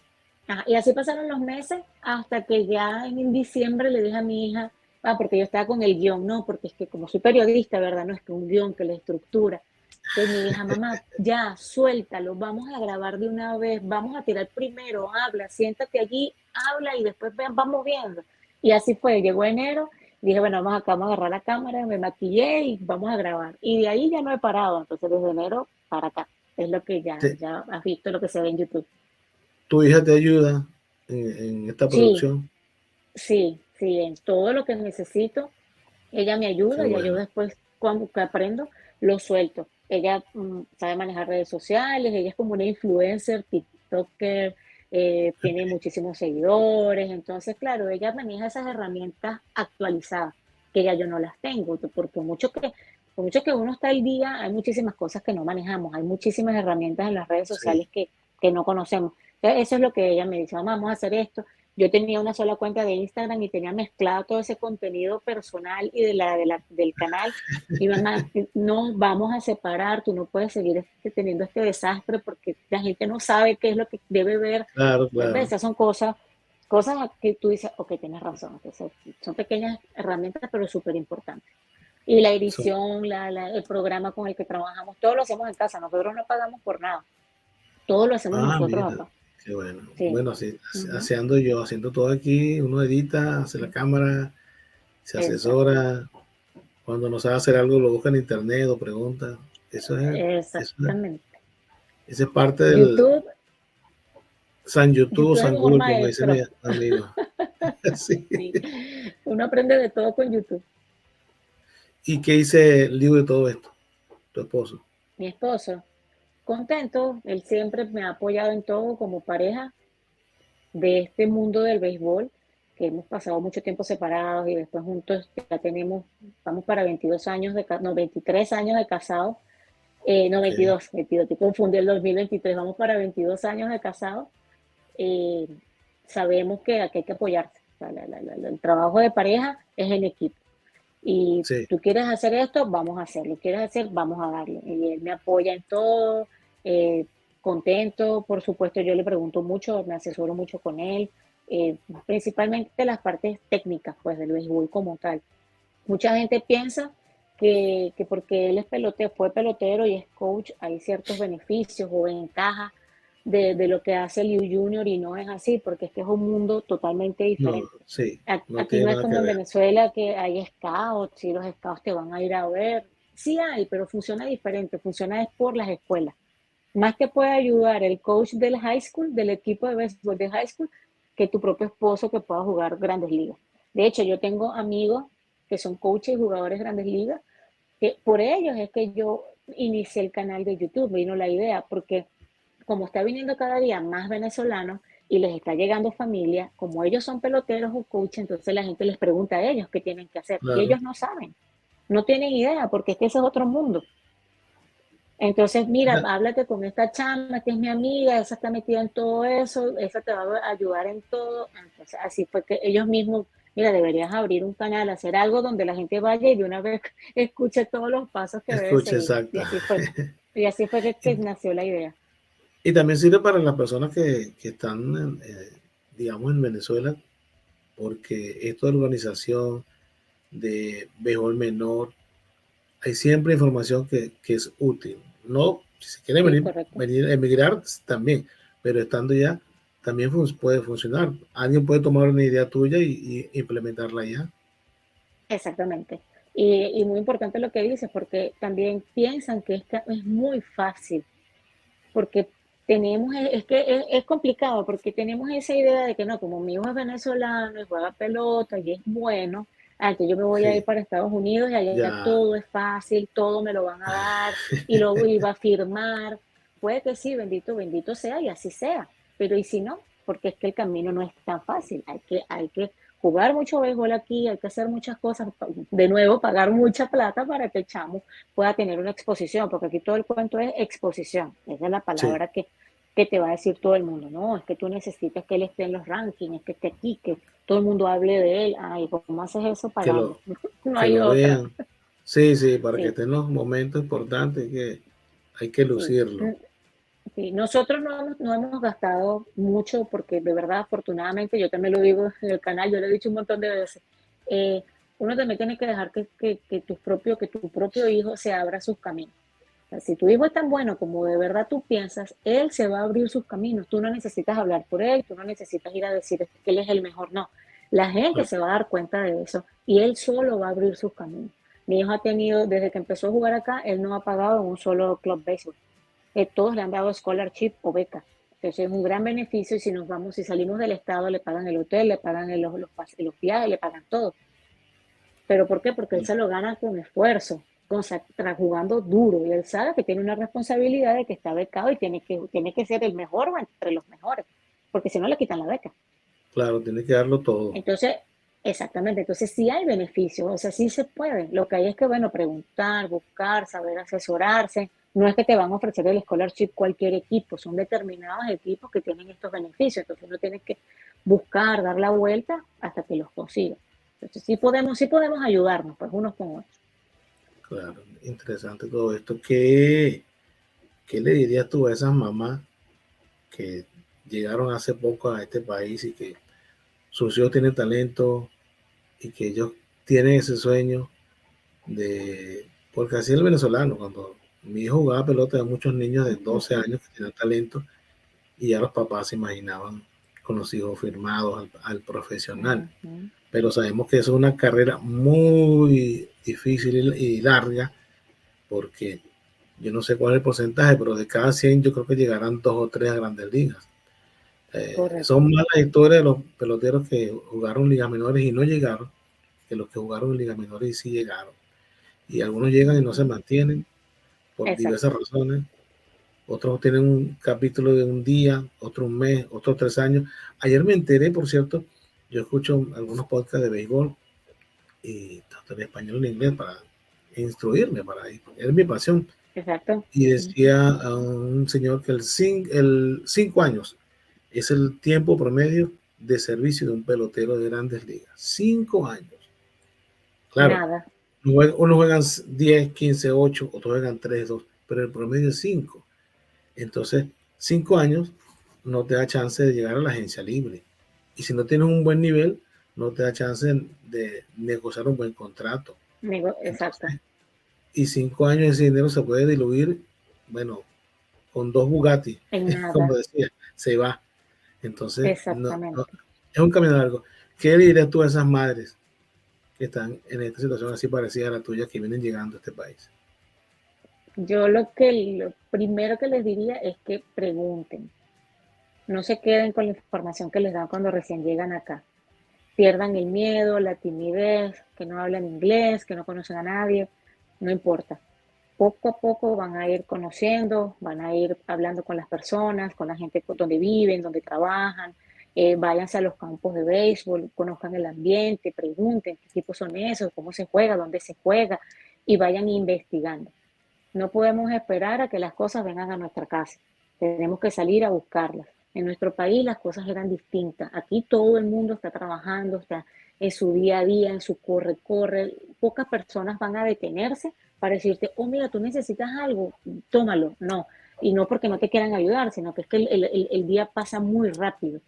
y así pasaron los meses hasta que ya en diciembre le dije a mi hija, porque yo estaba con el guión, no, porque es que como soy periodista, ¿verdad? No es que un guión, que la estructura. Entonces mi hija, mamá, ya, suéltalo, vamos a grabar de una vez, vamos a tirar primero, habla, siéntate allí, habla y después vamos viendo. Y así fue, llegó enero, dije, bueno, vamos a agarrar la cámara, me maquillé y vamos a grabar. Y de ahí ya no he parado, entonces desde enero para acá, es lo que Te- ya has visto lo que se ve en YouTube. ¿Tu hija te ayuda en esta Sí, producción? sí, sí, en todo lo que necesito, ella me Qué ayuda, ya yo bueno. después, cuando que aprendo, lo suelto. Ella sabe manejar redes sociales, ella es como una influencer, TikToker, tiene muchísimos seguidores, entonces, claro, ella maneja esas herramientas actualizadas, que ya yo no las tengo, porque por mucho que uno está al día, hay muchísimas cosas que no manejamos, hay muchísimas herramientas en las redes Sí, sociales que no conocemos. Entonces, eso es lo que ella me dice, "Mamá, vamos a hacer esto". Yo tenía una sola cuenta de Instagram y tenía mezclado todo ese contenido personal y del canal. Mi mamá, no, vamos a separar, tú no puedes seguir teniendo este desastre porque la gente no sabe qué es lo que debe ver. claro, ¿Ves? claro. Esas son cosas que tú dices, ok, tienes razón. Entonces, son pequeñas herramientas, pero súper importantes. Y la Son- edición, el programa con el que trabajamos, todo lo hacemos en casa. Nosotros no pagamos por nada. Todo lo hacemos nosotros Mira, acá. qué bueno. Sí. Bueno, así, Ujú. así ando yo, haciendo todo aquí. Uno edita, hace la cámara, se Exacto. asesora. Cuando no sabe hacer algo, lo busca en internet o pregunta. Exactamente. Esa es parte del YouTube, San YouTube o YouTube es el San mejor Google, como dice mi maestro. amigo. Sí. Sí, uno aprende de todo con YouTube. ¿Y qué dice el libro de todo esto? Tu esposo. Mi esposo, contento, él siempre me ha apoyado en todo como pareja de este mundo del béisbol, que hemos pasado mucho tiempo separados y después juntos ya tenemos, vamos para 22 años no, 23 años de casados, no, Okay. 22, te confundí el 2023, vamos para 22 años de casados. eh, Sabemos que aquí hay que apoyarse. O sea, el trabajo de pareja es en equipo. Y Sí, tú quieres hacer esto, vamos a hacerlo. Quieres hacer, vamos a darle. Y él me apoya en todo, eh, contento, por supuesto, yo le pregunto mucho, me asesoro mucho con él, principalmente las partes técnicas, pues, del béisbol como tal. Mucha gente piensa que porque él es pelotero, fue pelotero y es coach, hay ciertos beneficios o ventajas de lo que hace Liu Junior y no es así, porque es que es un mundo totalmente no, diferente. sí, no Aquí tiene no es nada que como en ver. Venezuela que hay scouts y los scouts te van a ir a ver. Sí hay, pero funciona diferente, funciona es por las escuelas. Más te puede ayudar el coach del high school, del equipo de béisbol de high school, que tu propio esposo que pueda jugar grandes ligas. De hecho, yo tengo amigos que son coaches y jugadores de grandes ligas, que por ellos es que yo inicié el canal de YouTube, me vino la idea, porque como está viniendo cada día más venezolanos y les está llegando familia, como ellos son peloteros o coaches, entonces la gente les pregunta a ellos qué tienen que hacer y Claro. ellos no saben, no tienen idea, porque es que ese es otro mundo. Entonces, mira, Mira, háblate con esta chama que es mi amiga, esa está metida en todo eso, esa te va a ayudar en todo. Entonces, así fue que ellos mismos, mira, deberías abrir un canal, hacer algo donde la gente vaya y de una vez escuche todos los pasos que debe escucha, seguir. exacto. Y así fue que Y, nació la idea. y también sirve para las personas que están, digamos, en Venezuela, porque esto de la organización de béisbol menor, hay siempre información que es útil. No, si se quiere Sí, venir, correcto. venir, emigrar también, pero estando ya, también puede funcionar. Alguien puede tomar una idea tuya y implementarla ya. Exactamente. Y muy importante lo que dices, porque también piensan que es muy fácil porque tenemos, es que es complicado, porque tenemos esa idea de que no, como mi hijo es venezolano y juega pelota y es bueno, entonces yo me voy a ir Sí, para Estados Unidos y allá ya, todo es fácil, todo me lo van a dar y lo iba a firmar. Puede que sí, bendito, bendito sea y así sea, pero ¿y si no? Porque es que el camino no es tan fácil, hay que jugar mucho béisbol aquí, hay que hacer muchas cosas, de nuevo, pagar mucha plata para que el chamo pueda tener una exposición, porque aquí todo el cuento es exposición, esa es la sí, palabra que te va a decir todo el mundo, no, es que tú necesitas que él esté en los rankings, es que esté aquí, que todo el mundo hable de él, ay, ¿cómo haces eso que pagando? lo, No que hay lo otra, vean. Sí, sí, para que sí, estén los momentos importantes que hay que sí. lucirlo. Sí, nosotros no hemos gastado mucho porque de verdad, afortunadamente, yo también lo digo en el canal, yo lo he dicho un montón de veces, eh, uno también tiene que dejar que tu propio hijo se abra sus caminos. O sea, si tu hijo es tan bueno como de verdad tú piensas, él se va a abrir sus caminos. Tú no necesitas hablar por él, tú no necesitas ir a decir que él es el mejor, no. La gente Claro. se va a dar cuenta de eso y él solo va a abrir sus caminos. Mi hijo ha tenido, desde que empezó a jugar acá, él no ha pagado en un solo club béisbol. Todos le han dado scholarship o beca. Entonces es un gran beneficio y si nos vamos, si salimos del estado, le pagan el hotel, le pagan los viajes, le pagan todo. ¿Pero por qué? Porque él se lo gana con esfuerzo, jugando duro y él sabe que tiene una responsabilidad de que está becado y tiene que ser el mejor o entre los mejores, porque si no le quitan la beca. Claro, tiene que darlo todo. Entonces, exactamente, entonces sí hay beneficios, o sea, sí se puede. Lo que hay es que, bueno, preguntar, buscar, saber asesorarse. No es que te van a ofrecer el scholarship cualquier equipo, son determinados equipos que tienen estos beneficios, entonces uno tiene que buscar, dar la vuelta hasta que los consiga. Entonces sí podemos ayudarnos, pues unos con otros. Claro, interesante todo esto. ¿Qué le dirías tú a esas mamás que llegaron hace poco a este país y que sus hijos tienen talento y que ellos tienen ese sueño de, porque así es el venezolano, cuando mi hijo jugaba pelota, hay muchos niños de 12 años que tenían talento y ya los papás se imaginaban. con los hijos firmados al profesional. Ujú. Pero sabemos que es una carrera muy difícil y larga, porque yo no sé cuál es el porcentaje, pero de cada 100 yo creo que llegarán 2 o 3 a grandes ligas. Son Correcto. más las historias de los peloteros que jugaron ligas menores y no llegaron, que los que jugaron en ligas menores y sí llegaron. Y algunos llegan y no se Ujú. mantienen por diversas Exacto. razones. Otros tienen un capítulo de un día, otro un mes, otros 3 años. Ayer me enteré, por cierto, yo escucho algunos podcasts de béisbol, y tanto en español y en inglés, para instruirme, es mi pasión. Exacto. Y Ujú. decía a un señor que el 5 años es el tiempo promedio de servicio de un pelotero de grandes ligas. 5 años. Claro, Nada. unos juegan 10, 15, 8, otros juegan 3, 2, pero el promedio es 5. Entonces, 5 años no te da chance de llegar a la agencia libre. Y si no tienes un buen nivel, no te da chance de negociar un buen contrato. Exacto. Entonces, y 5 años ese dinero se puede diluir, bueno, con 2 Bugatti, En como nada. decía, se va. Entonces, no, Exactamente. es un camino largo. ¿Qué le dirías tú a esas madres que están en esta situación así parecida a la tuya, que vienen llegando a este país? Yo lo primero que les diría es que pregunten. No se queden con la información que les dan cuando recién llegan acá. Pierdan el miedo, la timidez, que no hablan inglés, que no conocen a nadie, no importa. Poco a poco van a ir conociendo, van a ir hablando con las personas, con la gente donde viven, donde trabajan. Váyanse a los campos de béisbol, conozcan el ambiente, pregunten qué tipos son esos, cómo se juega, dónde se juega y vayan investigando. No podemos esperar a que las cosas vengan a nuestra casa. Tenemos que salir a buscarlas. En nuestro país las cosas eran distintas. Aquí todo el mundo está trabajando, está en su día a día, en su corre-corre. Pocas personas van a detenerse para decirte, oh, mira, tú necesitas algo, tómalo. No, y no porque no te quieran ayudar, sino que es que el día pasa muy rápido.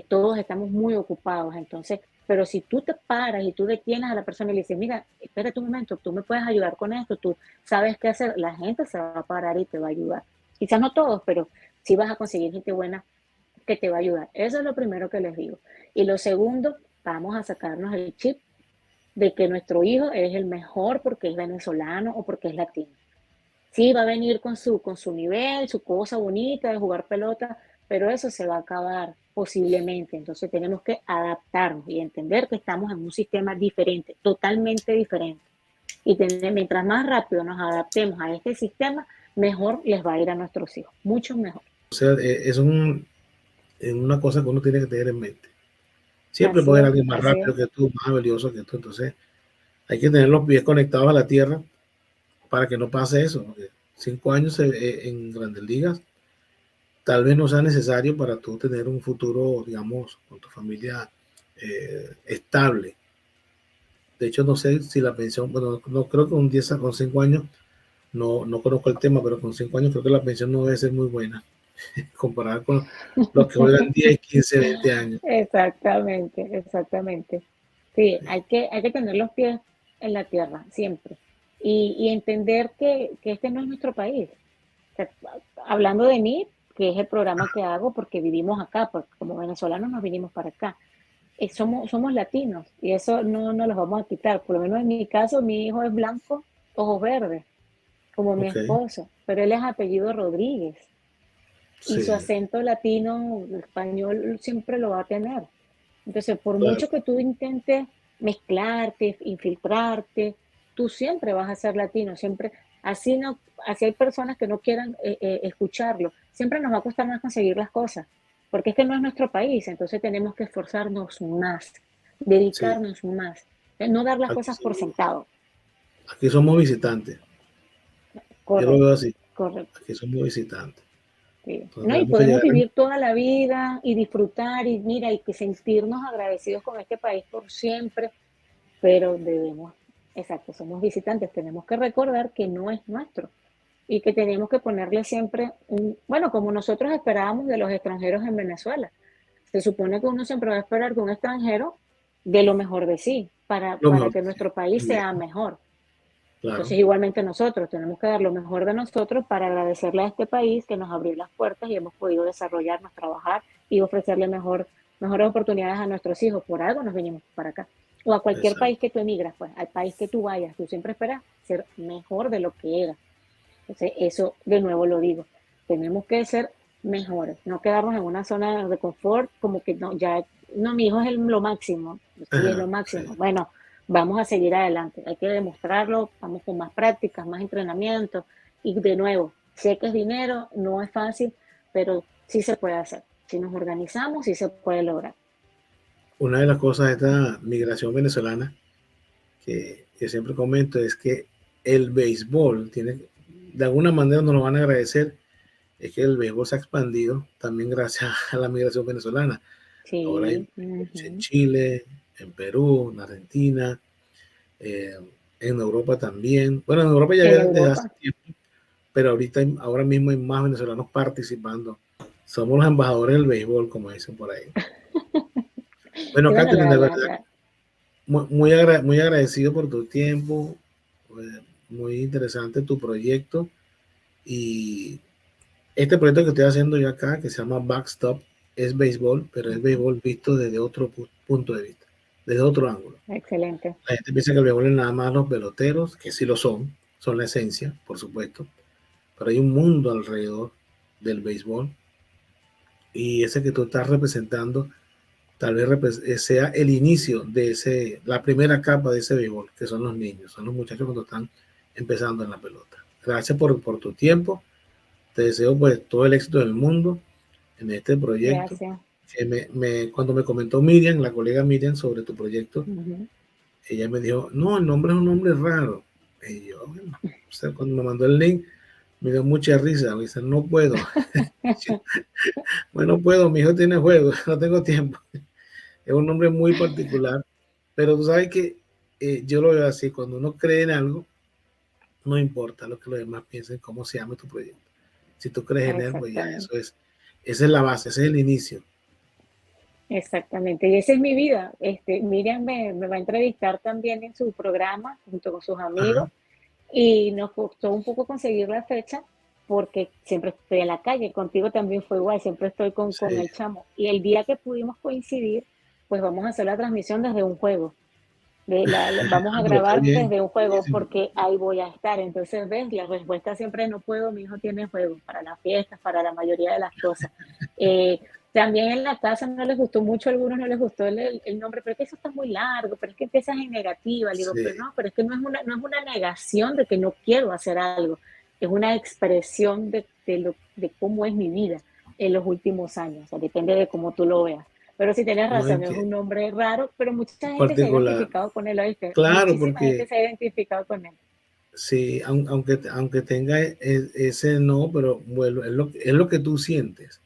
Todos estamos muy ocupados. Entonces, pero si tú te paras y tú detienes a la persona y le dices, mira, espérate un momento, tú me puedes ayudar con esto, tú sabes qué hacer, la gente se va a parar y te va a ayudar. Quizás no todos, pero sí vas a conseguir gente buena que te va a ayudar. Eso es lo primero que les digo. Y lo segundo, vamos a sacarnos el chip de que nuestro hijo es el mejor porque es venezolano o porque es latino. Sí, va a venir con su nivel, su cosa bonita de jugar pelota, pero eso se va a acabar posiblemente. Entonces tenemos que adaptarnos y entender que estamos en un sistema diferente, totalmente diferente. Y mientras más rápido nos adaptemos a este sistema, mejor les va a ir a nuestros hijos, mucho mejor. O sea, es una cosa que uno tiene que tener en mente. Siempre Así puede haber es, alguien más así rápido es. que tú, más habilidoso que tú. Entonces, hay que tener los pies conectados a la tierra para que no pase eso. Porque 5 años en grandes ligas tal vez no sea necesario para tú tener un futuro, digamos, con tu familia estable. De hecho, no sé si la pensión, bueno, no creo que con 5 años, no conozco el tema, pero con 5 años creo que la pensión no debe ser muy buena, comparada con los que juegan 10, 15, 20 años. Exactamente, exactamente. Sí, hay que tener los pies en la tierra siempre y entender que este no es nuestro país. O sea, hablando de mí, que es el programa que hago porque vivimos acá, porque como venezolanos nos vinimos para acá. Somos latinos y eso no nos los vamos a quitar. Por lo menos en mi caso, mi hijo es blanco, ojos verdes, como mi Ok, esposo, pero él es apellido Rodríguez y su sí, acento latino, español, siempre lo va a tener. Entonces, por claro, mucho que tú intentes mezclarte, infiltrarte, tú siempre vas a ser latino, siempre, así no, así hay personas que no quieran escucharlo, siempre nos va a costar más conseguir las cosas, porque este no es nuestro país, entonces tenemos que esforzarnos más, sí. dedicarnos más, no dar las Aquí cosas por somos, sentado. aquí somos visitantes. Yo lo veo Correcto, así. correcto. Aquí somos visitantes. Sí. Entonces No, y tenemos que podemos llegar. vivir toda la vida y disfrutar y mira, y que sentirnos agradecidos con este país por siempre, pero debemos, exacto, somos visitantes, tenemos que recordar que no es nuestro y que tenemos que ponerle siempre bueno, como nosotros esperábamos de los extranjeros en Venezuela. Se supone que uno siempre va a esperar de un extranjero de lo mejor de sí, Lo para mejor. que nuestro país Muy bien, sea mejor. claro. Entonces, igualmente nosotros tenemos que dar lo mejor de nosotros para agradecerle a este país que nos abrió las puertas y hemos podido desarrollarnos, trabajar y ofrecerle mejor mejores oportunidades a nuestros hijos. Por algo nos venimos para acá. O a cualquier país Exacto. que tú emigras, pues, al país que tú vayas, tú siempre esperas ser mejor de lo que eras. Entonces, eso de nuevo lo digo. Tenemos que ser mejores, no quedarnos en una zona de confort, como que no, ya, no, mi hijo es lo máximo, sí es lo Ajá, sí. máximo. Bueno, vamos a seguir adelante, hay que demostrarlo, vamos con más prácticas, más entrenamiento. Y de nuevo, sé que es dinero, no es fácil, pero sí se puede hacer. Si nos organizamos, sí se puede lograr. Una de las cosas de esta migración venezolana que siempre comento es que el béisbol tiene, de alguna manera nos lo van a agradecer, es que el béisbol se ha expandido también gracias a la migración venezolana. Ahora hay Sí, béisbolistas en Chile, en Perú, en Argentina, eh, en Europa también. Bueno, en Europa ya en había desde hace Europa. tiempo, pero ahora mismo hay más venezolanos participando. Somos los embajadores del béisbol, como dicen por ahí. Bueno, Sí, bueno, Catherine, de verdad, muy agradecido por tu tiempo, muy interesante tu proyecto y este proyecto que estoy haciendo yo acá, que se llama Backstop, es béisbol, pero es béisbol visto desde otro punto de vista, desde otro ángulo. excelente. La gente piensa que el béisbol es nada más los peloteros, que sí lo son la esencia, por supuesto, pero hay un mundo alrededor del béisbol y ese que tú estás representando tal vez sea el inicio de la primera capa de ese béisbol, que son los niños, son los muchachos cuando están empezando en la pelota. Gracias por tu tiempo, te deseo pues todo el éxito del mundo en este proyecto. Gracias. Cuando me comentó Miriam, la colega Miriam, sobre tu proyecto, ella me dijo, no, el nombre es un nombre raro. Y yo, bueno, o sea, cuando me mandó el link, me dio mucha risa, me dice, no puedo. Bueno, puedo, mi hijo tiene juego, no tengo tiempo. Es un nombre muy particular, pero tú sabes que yo lo veo así, cuando uno cree en algo, no importa lo que los demás piensen, cómo se llame tu proyecto. Si tú crees en él, pues ya Exactamente. esa es la base, ese es el inicio. Exactamente, y esa es mi vida. Miriam me va a entrevistar también en su programa junto con sus Ajá, amigos y nos costó un poco conseguir la fecha porque siempre estoy en la calle, contigo también fue igual, siempre estoy con sí, el chamo. Y el día que pudimos coincidir, pues vamos a hacer la transmisión desde un juego. Vamos a pero está grabar bien, desde un juego buenísimo. porque ahí voy a estar. Entonces, ves, la respuesta siempre no puedo, mi hijo tiene juego para las fiestas, para la mayoría de las cosas. Eh, También en la casa no les gustó mucho, a algunos no les gustó el nombre, pero es que eso está muy largo, pero es que empiezas en negativa. Le digo, Sí, pero no, pero es que no es una negación de que no quiero hacer algo, es una expresión de cómo es mi vida en los últimos años, o sea, depende de cómo tú lo veas. Pero sí tienes no razón, es entiendo. un nombre raro, pero mucha gente se ha Particular. identificado con él, ¿oíste? Claro, Muchísima gente porque se ha identificado con él. sí, aunque tenga ese no, pero bueno, es lo que tú sientes.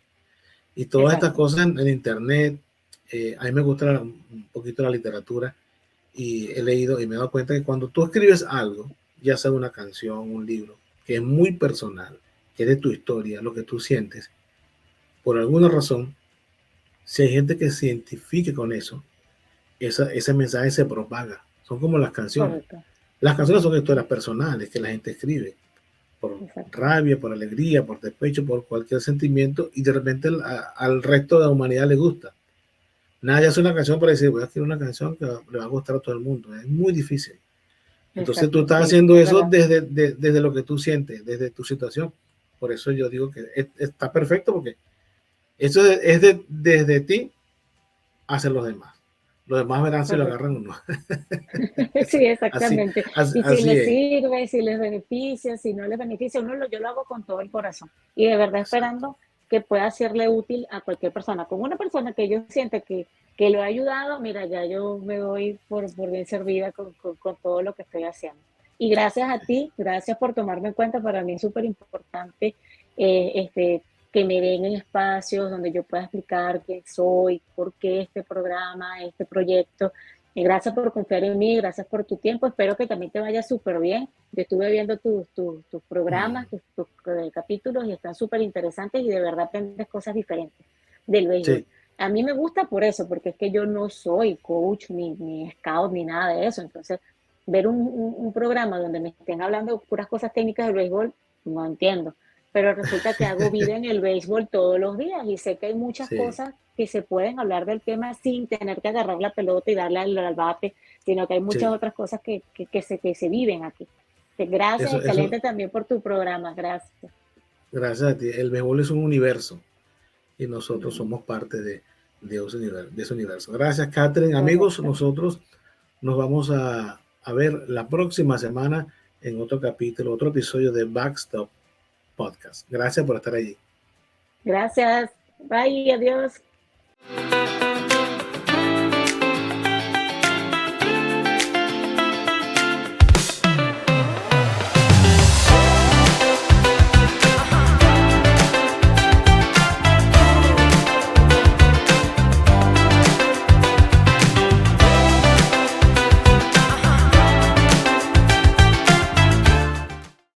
Y todas estas Exacto, cosas en internet, a mí me gusta un poquito la literatura y he leído y me he dado cuenta que cuando tú escribes algo, ya sea una canción, un libro, que es muy personal, que es de tu historia, lo que tú sientes, por alguna razón, si hay gente que se identifique con eso, ese mensaje se propaga. Son como las canciones. correcto, Las canciones son historias personales que la gente escribe por exacto, rabia, por alegría, por despecho, por cualquier sentimiento y de repente al resto de la humanidad le gusta. Nadie hace una canción para decir, voy a escribir una canción que le va a gustar a todo el mundo. Es muy difícil. Entonces tú exacto, estás sí, haciendo es eso verdad. desde lo que tú sientes, desde tu situación. Por eso yo digo que está perfecto porque eso desde ti hacia los demás. Los demás verán si lo agarran Correcto. o no. Sí, así, exactamente. así, Y si así les es. sirve, si les beneficia, si no les beneficia, yo lo hago con todo el corazón. Y de verdad Exacto. esperando que pueda serle útil a cualquier persona. Con una persona que yo siente que lo ha ayudado, mira, ya yo me doy por bien servida con todo lo que estoy haciendo. Y gracias a ti, gracias por tomarme en cuenta. Para mí es súper importante eh, este, que me den espacios donde yo pueda explicar quién soy, por qué este programa, este proyecto. Y gracias por confiar en mí, gracias por tu tiempo. Espero que también te vaya súper bien. Yo estuve viendo tus programas, tus capítulos y están súper interesantes y de verdad aprendes cosas diferentes del béisbol. Sí, A mí me gusta por eso, porque es que yo no soy coach ni scout ni nada de eso. Entonces, ver un programa donde me estén hablando puras cosas técnicas del béisbol, no entiendo. pero resulta que hago vida en el béisbol todos los días y sé que hay muchas Sí, cosas que se pueden hablar del tema sin tener que agarrar la pelota y darle al bate, sino que hay muchas sí. otras cosas que se viven aquí. Gracias, Eso, excelente también por tu programa, gracias. gracias a ti. El béisbol es un universo y nosotros Mm, somos parte de ese universo. Gracias, Catherine. Amigos, correcto. nosotros nos vamos a ver la próxima semana en otro capítulo, otro episodio de Backstop Podcast. Gracias por estar allí. Gracias. Bye, adiós.